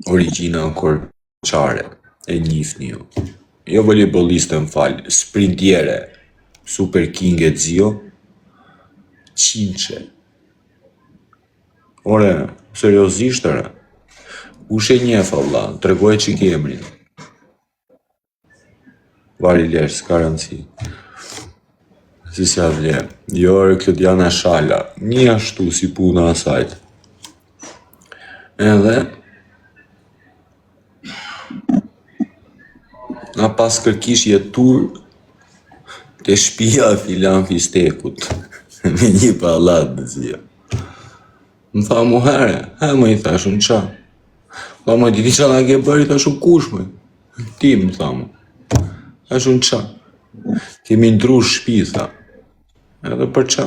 Origjina Korçare, e njihni ju. Jo volejboliste më fal, sprintjere, Super King e Zio, Qinçe. Ore, seriozisht ore. Kush e njeh valla, tregoj çik emrin. Vari lesh, s'ka rëndësi. Si s'ja vle. Jo, Klodiana Shala, një ashtu si puna asajt. Edhe na pas kërkish jetur te shtëpia e Filan Fistekut me një pallat në Zio. Më tha mu here, më i thash unë qa? Tha më di qa na ke bëri, thash unë kush më? Ti më tha mu. Thash unë qa? Kemi ndru shtëpi, tha. Edhe për qa?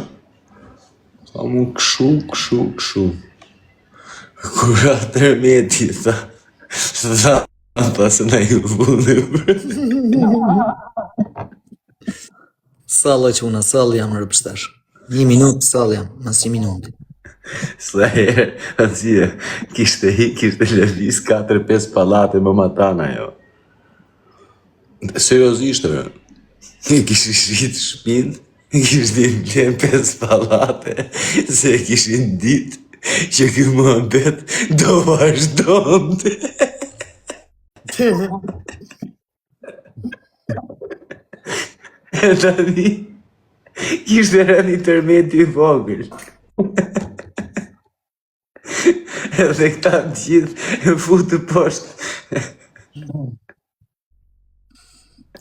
Tha mu kshu. Kur atër meti, tha. Tha se na ju vullë. Salla quna, sall jam rëpështash. 1 minutë sall jam, mas 1 minutë. Sa herë, atësie, kishte lëviz 4-5 pallate më matana jo. Seriozisht, kishte shrit shpinë, kishte blen 5 pallate, se kishin ditë që ky muhabet do vazhdonte. E tani, kishte rënë intermedi i vogël. Edhe këta gjithë e futë poshtë.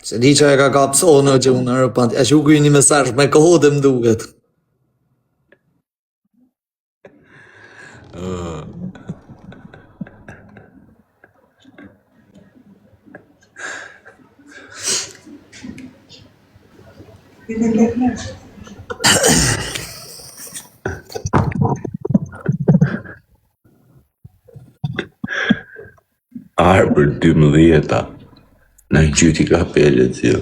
Se di që e ka kapsonë që unë në rëpant, e që u kuj një mesazh me kohë më duket. Arë për 12-ta, në gjyti ka pellet, jo.